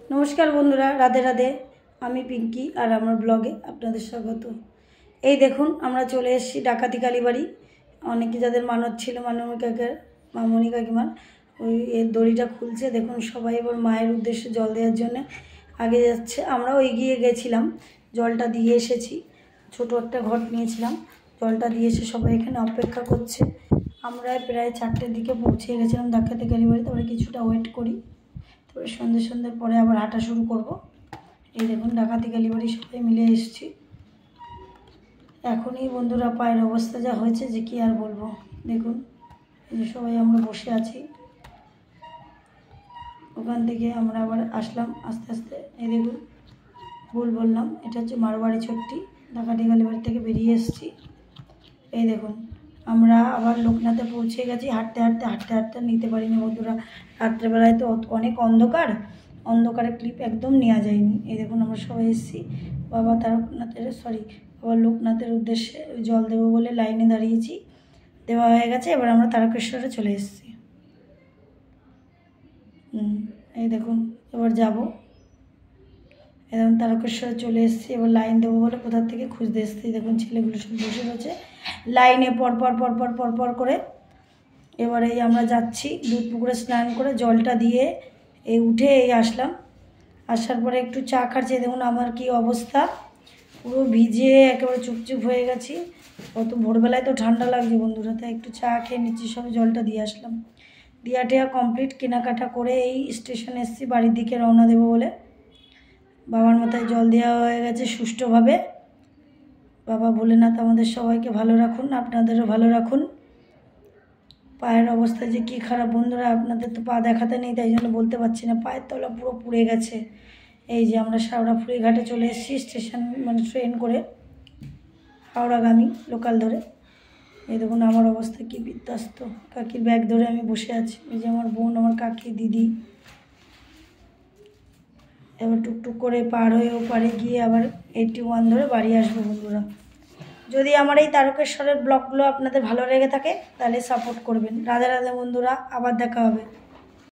नमस्कार बंधुरा राधे राधे आमी पिंकी और आमार ब्लगे आपनादेर स्वागत। এই দেখুন আমরা চলে এসেছি ডাকাতি কালীবাড়ি। অনেকে যাদের মানত ছিল মামনি কাকিমার ওই এর দড়িটা খুলছে। দেখুন সবাই এবার মায়ের উদ্দেশ্যে জল দেওয়ার জন্য আগে যাচ্ছে। আমরাও এগিয়ে গেছিলাম, জলটা দিয়ে এসেছি। ছোট একটা ঘট নিয়েছিলাম, জলটা দিয়ে এসে সবাই এখানে অপেক্ষা করছে। আমরা প্রায় 4টের দিকে পৌঁছে গেছিলাম ডাকাতি কালীবাড়ি। তারপরে কিছুটা ওয়েট করি, তারপরে সন্ধ্যের পরে আবার হাঁটা শুরু করব। এই দেখুন ডাকাতি কালীবাড়ি সবাই মিলে এসেছি। এখনই বন্ধুরা পায়ের অবস্থা যা হয়েছে যে কি আর বলবো। দেখুন এই যে সবাই আমরা বসে আছি। ওখান থেকে আমরা আবার আসলাম আস্তে আস্তে। এই দেখুন ভুল বললাম, এটা হচ্ছে মারবাড়ি চট্টি। ডাকাতি কালীবাড়ি থেকে বেরিয়ে এসেছি। এই দেখুন আমরা আবার লোকনাথে পৌঁছে গেছি। হাঁটতে হাঁটতে নিতে পারিনি বন্ধুরা। রাত্রেবেলায় তো অনেক অন্ধকারে ক্লিপ একদম নেওয়া যায়নি। এই দেখুন আমরা সবাই এসেছি বাবা লোকনাথের উদ্দেশ্যে জল দেবো বলে লাইনে দাঁড়িয়েছি। দেওয়া হয়ে গেছে, এবার আমরা তারকেশ্বরে চলে এসেছি। এই দেখুন এবার যাব। এরকম তারকেশ্বরে চলে এসেছি। এবার লাইন দেবো বলে কোথার থেকে খুঁজতে এসেছি। দেখুন ছেলেগুলো সব বসে রয়েছে লাইনে পর করে। এবারে আমরা যাচ্ছি দুধ পুকুরে স্নান করে জলটা দিয়ে উঠে আসলাম। আসার পরে একটু চা খাচ্ছি। দেখুন আমার কি অবস্থা, পুরো ভিজে একেবারে চুপচুপ হয়ে গেছি। অত ভোরবেলায় তো ঠান্ডা লাগছে বন্ধুরা, তাই একটু চা খেয়ে নিচ্ছি। সব জলটা দিয়ে আসলাম। টেয়া কমপ্লিট, কেনাকাটা করে এই স্টেশনে এসেছি বাড়ির দিকে রওনা দেবো বলে। বাবার মাথায় জল দেওয়া হয়ে গেছে সুষ্ঠুভাবে। বাবা ভোলেনাথ আমাদের সবাইকে ভালো রাখুন, আপনাদেরও ভালো রাখুন। পায়ের অবস্থা যে কী খারাপ বন্ধুরা, আপনাদের তো পা দেখাতে নেই, তাই জন্য বলতে পারছি না। পায়ের তলা পুরো পুড়ে গেছে। এই যে আমরা শাওড়াফুলি ঘাটে চলে এসেছি স্টেশন ট্রেন করে, হাওড়াগামী লোকাল ধরে। এই দেখুন আমার অবস্থা কি বিধ্বস্ত। কাকির ব্যাগ ধরে আমি বসে আছি। এই যে আমার বোন, আমার কাকি, দিদি। এবার টুকটুক করে পার হয়ে ওপারে গিয়ে আবার 81 ধরে বাড়ি আসবো বন্ধুরা। যদি আমার এই তারকেশ্বরের ব্লগগুলো আপনাদের ভালো লেগে থাকে তাহলে সাপোর্ট করবেন। রাধে রাধে বন্ধুরা, আবার দেখা হবে।